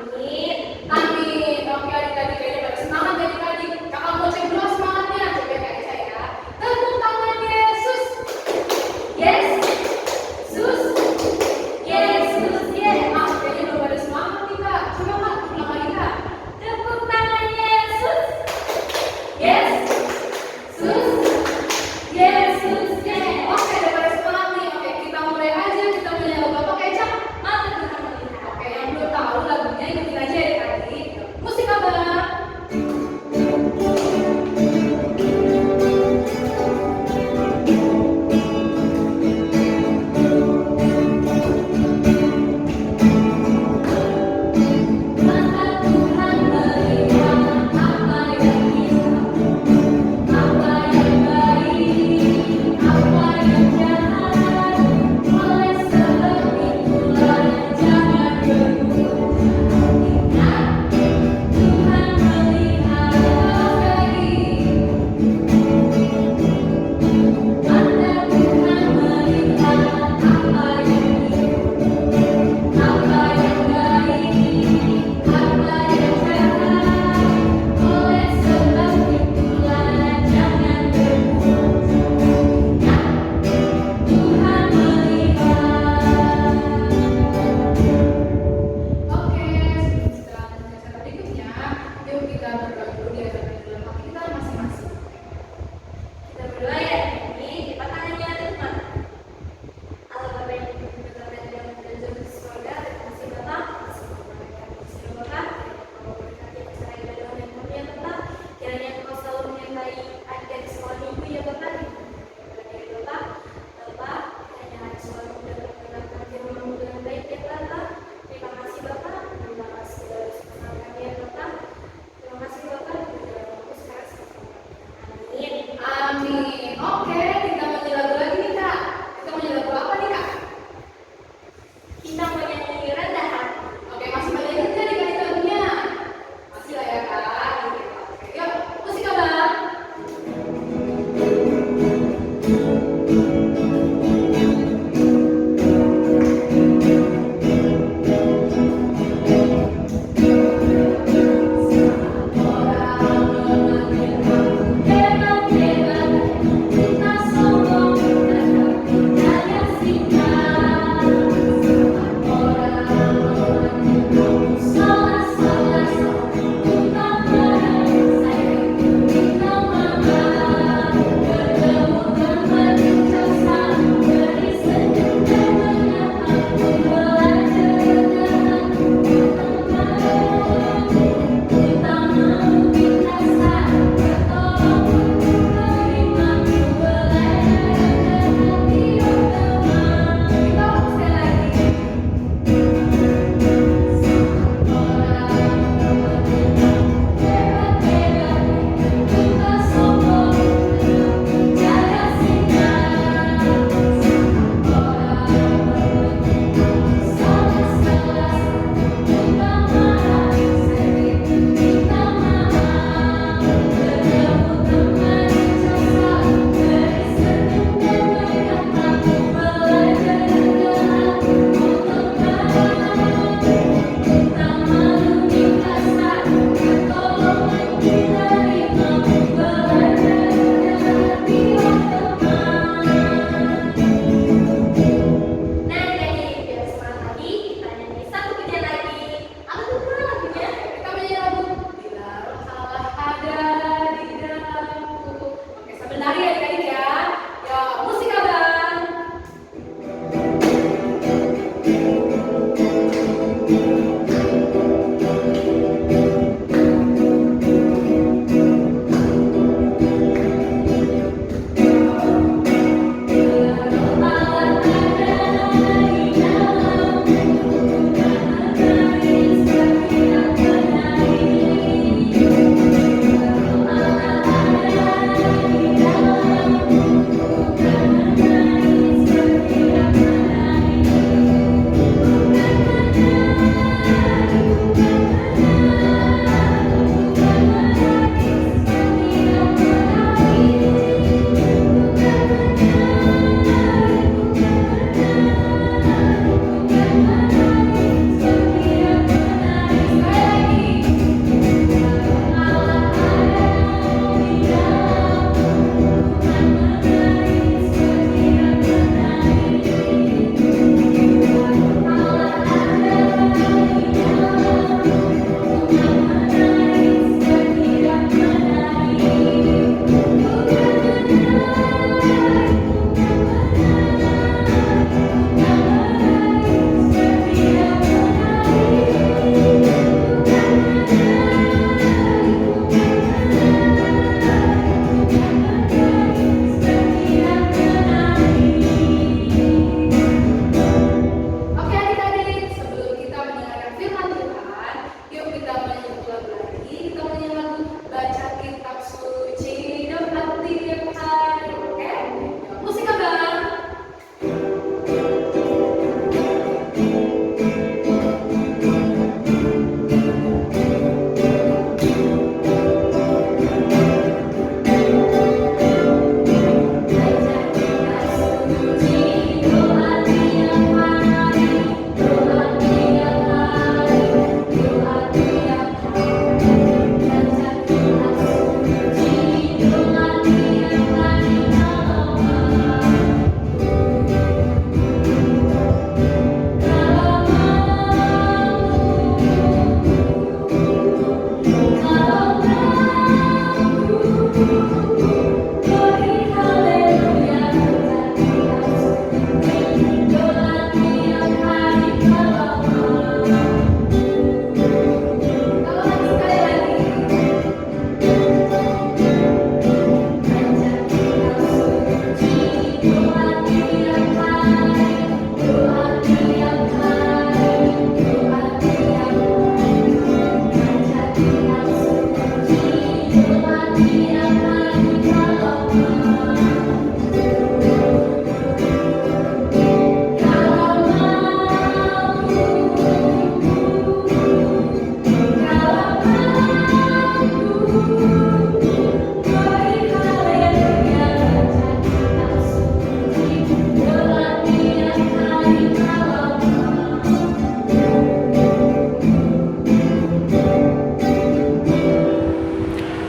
Amin. Amin. Oke adik-adik, kayaknya pada semangat adik-adik. Kakak mau cek dulu semangatnya. Coba kayak saya. Tepuk tangan Yesus. Yes. Sus. Yesus. Yeah. Ah, kayaknya belum pada semangat nih kak. Coba kak, ulang lagi kak. Tepuk tangan Yesus. Yes. Sus. Yesus. Yeah. Oke, udah pada semangat nih. Oke, kita mulai aja. Kita punya lagu apa kecap? Mari kita melihat. Oke, yang belum tahu lagunya ikutin aja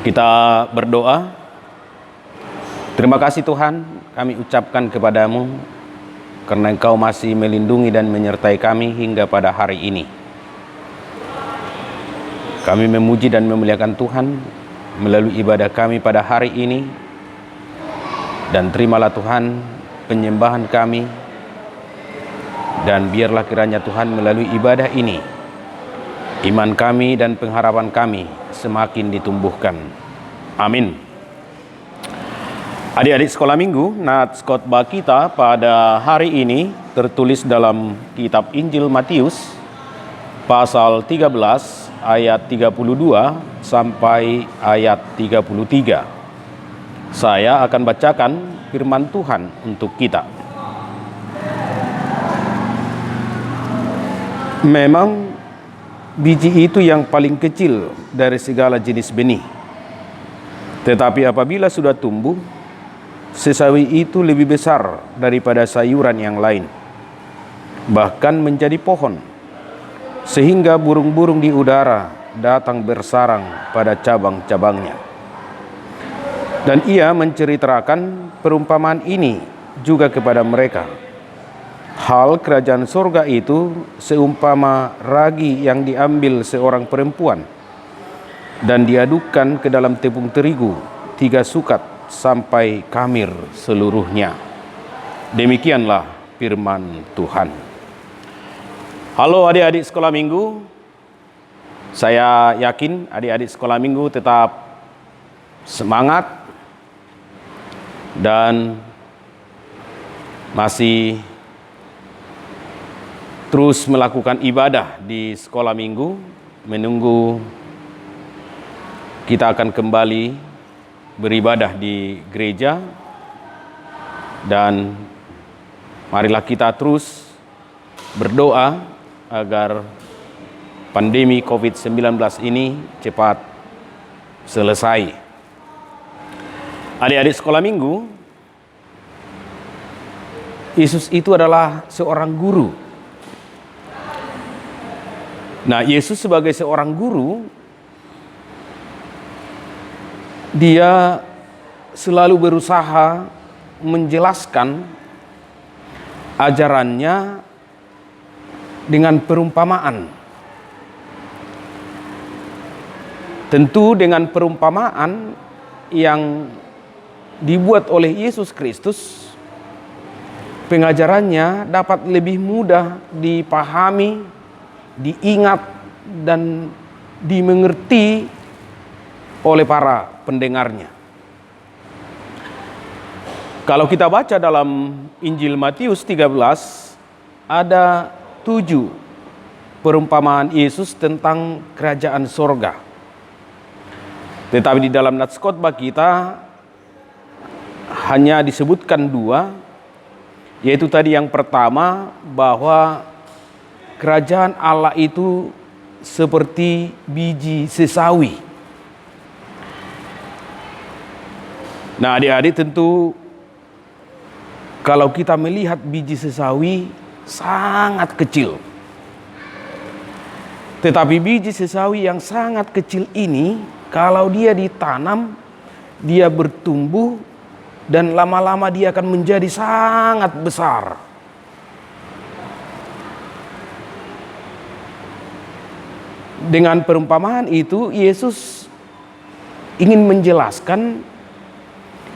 Kita berdoa. Terima kasih Tuhan, kami ucapkan kepadamu karena Engkau masih melindungi dan menyertai kami hingga pada hari ini. Kami memuji dan memuliakan Tuhan melalui ibadah kami pada hari ini. Dan terimalah Tuhan penyembahan kami. Dan biarlah kiranya Tuhan melalui ibadah ini, iman kami dan pengharapan kami semakin ditumbuhkan. Amin. Adik-adik sekolah minggu, nats khotbah kita pada hari ini tertulis dalam kitab Injil Matius pasal 13 ayat 32 sampai ayat 33. Saya akan bacakan firman Tuhan untuk kita. Memang biji itu yang paling kecil dari segala jenis benih. Tetapi apabila sudah tumbuh, sesawi itu lebih besar daripada sayuran yang lain, bahkan menjadi pohon, sehingga burung-burung di udara datang bersarang pada cabang-cabangnya. Dan ia menceritakan perumpamaan ini juga kepada mereka. Hal kerajaan surga itu seumpama ragi yang diambil seorang perempuan dan diadukkan ke dalam tepung terigu 3 sukat sampai kamir seluruhnya. Demikianlah firman Tuhan. Halo adik-adik sekolah minggu. Saya yakin adik-adik sekolah minggu tetap semangat dan masih terus melakukan ibadah di sekolah minggu, menunggu kita akan kembali beribadah di gereja. Dan marilah kita terus berdoa agar pandemi COVID-19 ini cepat selesai. Adik-adik sekolah minggu, Yesus itu adalah seorang guru. Nah, Yesus sebagai seorang guru, dia selalu berusaha menjelaskan ajarannya dengan perumpamaan. Tentu dengan perumpamaan yang dibuat oleh Yesus Kristus, pengajarannya dapat lebih mudah dipahami, diingat dan dimengerti oleh para pendengarnya. Kalau kita baca dalam Injil Matius 13, ada 7 perumpamaan Yesus tentang kerajaan sorga. Tetapi di dalam nats khotbah kita hanya disebutkan 2, yaitu tadi yang pertama, bahwa kerajaan Allah itu seperti biji sesawi. Nah, adik-adik, tentu kalau kita melihat biji sesawi sangat kecil. Tetapi biji sesawi yang sangat kecil ini, kalau dia ditanam, dia bertumbuh dan lama-lama dia akan menjadi sangat besar. Dengan perumpamaan itu, Yesus ingin menjelaskan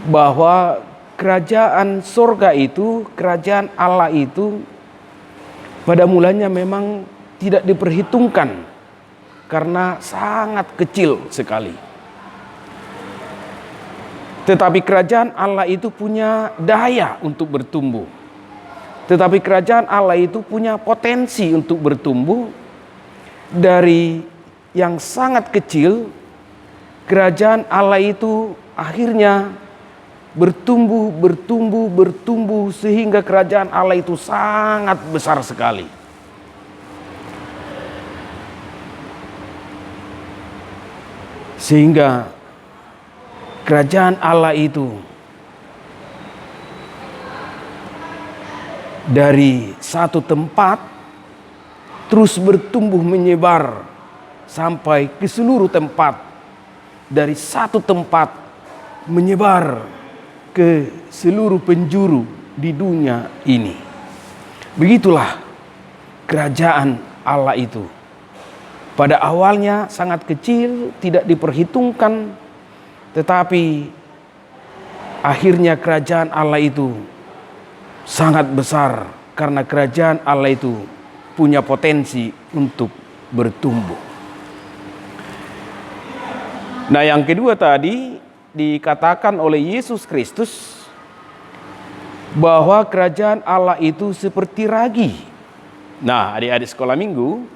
bahwa kerajaan surga itu, kerajaan Allah itu, pada mulanya memang tidak diperhitungkan karena sangat kecil sekali. Tetapi kerajaan Allah itu punya daya untuk bertumbuh. Tetapi kerajaan Allah itu punya potensi untuk bertumbuh. Dari yang sangat kecil, kerajaan Allah itu akhirnya bertumbuh sehingga kerajaan Allah itu sangat besar sekali. Sehingga kerajaan Allah itu dari satu tempat terus bertumbuh menyebar sampai ke seluruh tempat dari satu tempat menyebar ke seluruh penjuru di dunia ini. Begitulah kerajaan Allah itu. Pada awalnya sangat kecil, tidak diperhitungkan, tetapi akhirnya kerajaan Allah itu sangat besar karena kerajaan Allah itu punya potensi untuk bertumbuh. Nah, yang kedua tadi dikatakan oleh Yesus Kristus bahwa kerajaan Allah itu seperti ragi. Nah, adik-adik sekolah minggu,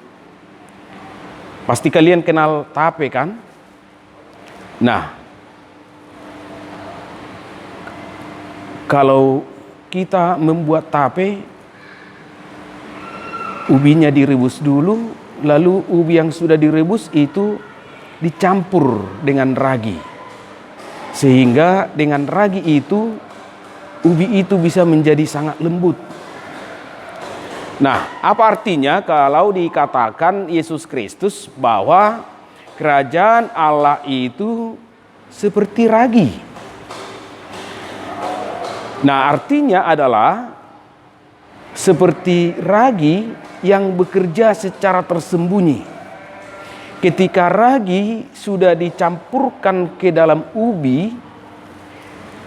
pasti kalian kenal tape kan? Nah, kalau kita membuat tape, ubinya direbus dulu, lalu ubi yang sudah direbus itu dicampur dengan ragi. Sehingga dengan ragi itu, ubi itu bisa menjadi sangat lembut. Nah, apa artinya kalau dikatakan Yesus Kristus bahwa kerajaan Allah itu seperti ragi? Nah, artinya adalah seperti ragi yang bekerja secara tersembunyi. Ketika ragi sudah dicampurkan ke dalam ubi,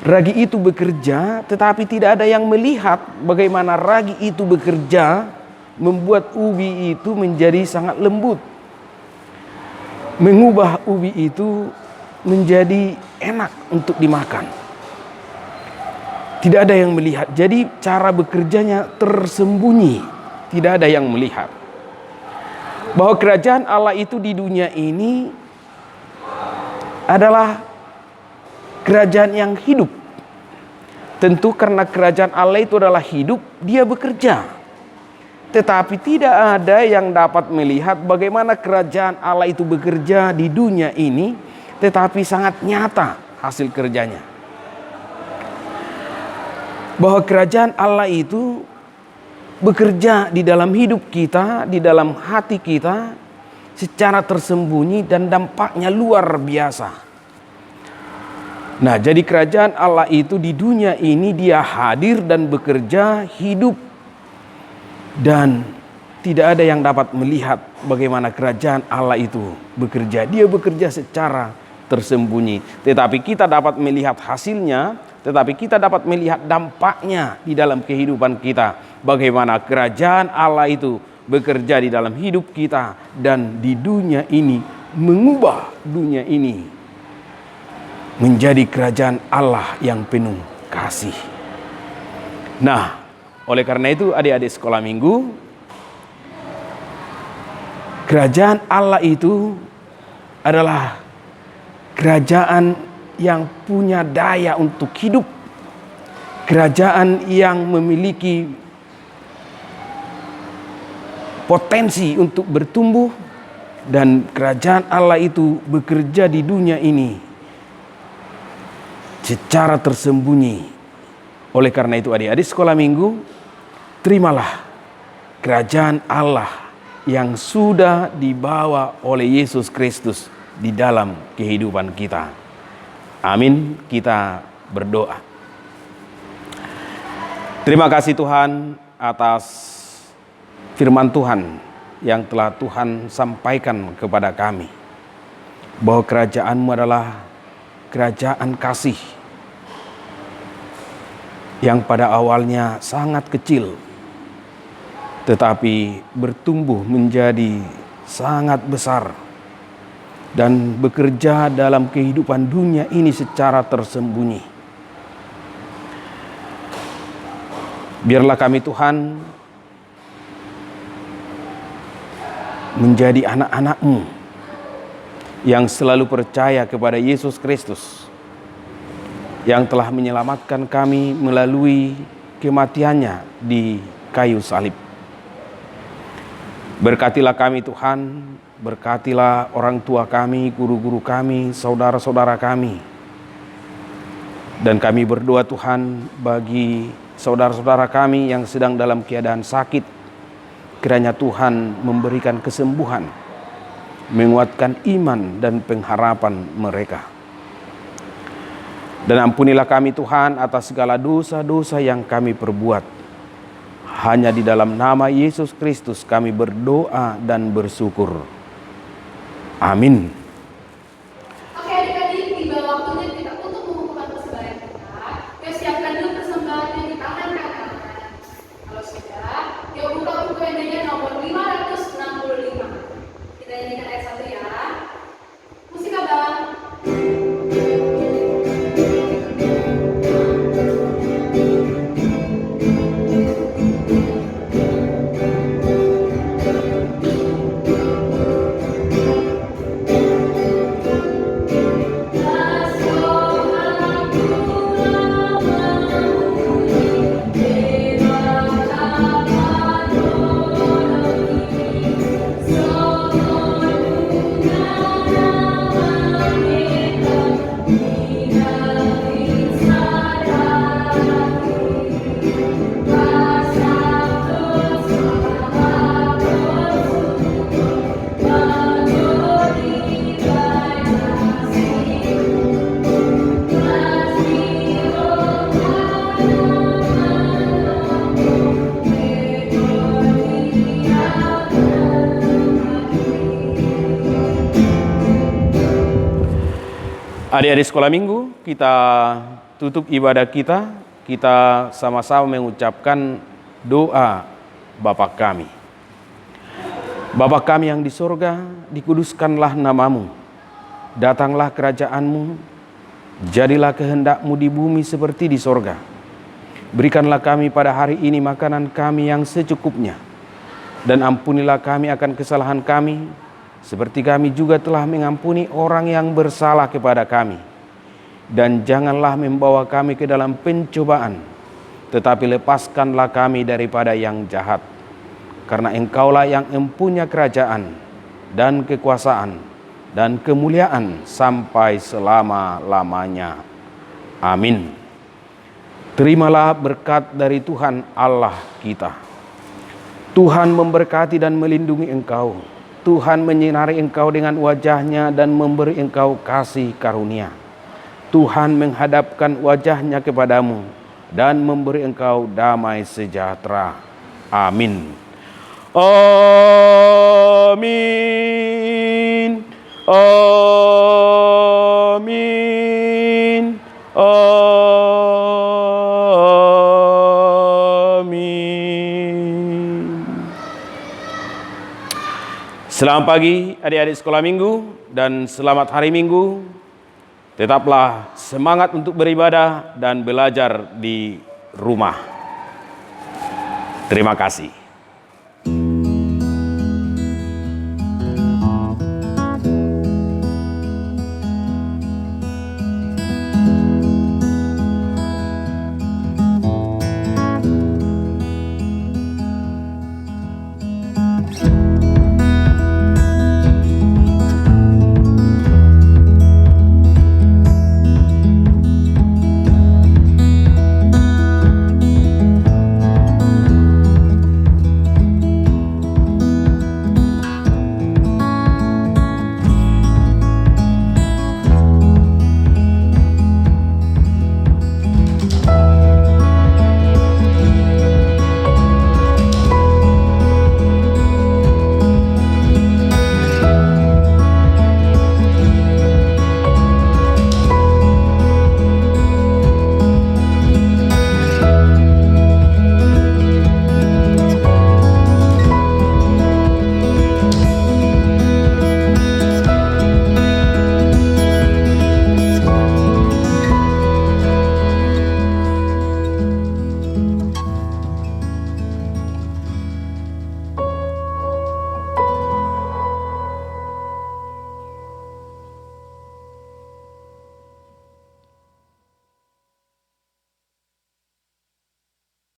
ragi itu bekerja, tetapi tidak ada yang melihat bagaimana ragi itu bekerja, membuat ubi itu menjadi sangat lembut, mengubah ubi itu menjadi enak untuk dimakan. Tidak ada yang melihat. Jadi cara bekerjanya tersembunyi. Tidak ada yang melihat. Bahwa kerajaan Allah itu di dunia ini adalah kerajaan yang hidup. Tentu karena kerajaan Allah itu adalah hidup, dia bekerja. Tetapi tidak ada yang dapat melihat bagaimana kerajaan Allah itu bekerja di dunia ini, tetapi sangat nyata hasil kerjanya. Bahwa kerajaan Allah itu bekerja di dalam hidup kita, di dalam hati kita secara tersembunyi dan dampaknya luar biasa. Nah, jadi kerajaan Allah itu di dunia ini dia hadir dan bekerja, hidup, dan tidak ada yang dapat melihat bagaimana kerajaan Allah itu bekerja. Dia bekerja secara tersembunyi, tetapi kita dapat melihat hasilnya. Tetapi kita dapat melihat dampaknya di dalam kehidupan kita. Bagaimana kerajaan Allah itu bekerja di dalam hidup kita. Dan di dunia ini, mengubah dunia ini menjadi kerajaan Allah yang penuh kasih. Nah, oleh karena itu adik-adik sekolah minggu, kerajaan Allah itu adalah kerajaan yang punya daya untuk hidup, kerajaan yang memiliki potensi untuk bertumbuh, dan kerajaan Allah itu bekerja di dunia ini secara tersembunyi. Oleh karena itu adik-adik sekolah minggu, terimalah kerajaan Allah yang sudah dibawa oleh Yesus Kristus di dalam kehidupan kita. Amin, kita berdoa. Terima kasih Tuhan atas firman Tuhan yang telah Tuhan sampaikan kepada kami. Bahwa kerajaan-Mu adalah kerajaan kasih yang pada awalnya sangat kecil, tetapi bertumbuh menjadi sangat besar dan bekerja dalam kehidupan dunia ini secara tersembunyi. Biarlah kami Tuhan menjadi anak-anak-Mu yang selalu percaya kepada Yesus Kristus yang telah menyelamatkan kami melalui kematiannya di kayu salib. Berkatilah kami Tuhan, berkatilah orang tua kami, guru-guru kami, saudara-saudara kami. Dan kami berdoa Tuhan bagi saudara-saudara kami yang sedang dalam keadaan sakit. Kiranya Tuhan memberikan kesembuhan. menguatkan iman dan pengharapan mereka. Dan ampunilah kami Tuhan atas segala dosa-dosa yang kami perbuat. Hanya di dalam nama Yesus Kristus kami berdoa dan bersyukur. Amin. Oke adik-adik, tiba waktunya kita untuk mengumpulkan persembahan kita. Yuk siapkan dulu persembahannya di tangan kanan. Kalau sudah, yuk buka buku yang nomor 565. Kita nyanyikan ayat 1 ya. Musik abang. Adik-adik sekolah minggu, kita tutup ibadah kita. Kita sama-sama mengucapkan doa Bapa kami. Bapa kami yang di sorga, dikuduskanlah namamu. Datanglah kerajaanmu, jadilah kehendakmu di bumi seperti di sorga. Berikanlah kami pada hari ini makanan kami yang secukupnya. Dan ampunilah kami akan kesalahan kami, seperti kami juga telah mengampuni orang yang bersalah kepada kami. Dan janganlah membawa kami ke dalam pencobaan, tetapi lepaskanlah kami daripada yang jahat. Karena Engkaulah yang mempunyai kerajaan dan kekuasaan dan kemuliaan sampai selama-lamanya. Amin. Terimalah berkat dari Tuhan Allah kita. Tuhan memberkati dan melindungi engkau. Tuhan menyinari engkau dengan wajah-Nya dan memberi engkau kasih karunia. Tuhan menghadapkan wajah-Nya kepadamu dan memberi engkau damai sejahtera. Amin. Amin. Amin. Selamat pagi adik-adik sekolah minggu dan selamat hari minggu. Tetaplah semangat untuk beribadah dan belajar di rumah. Terima kasih.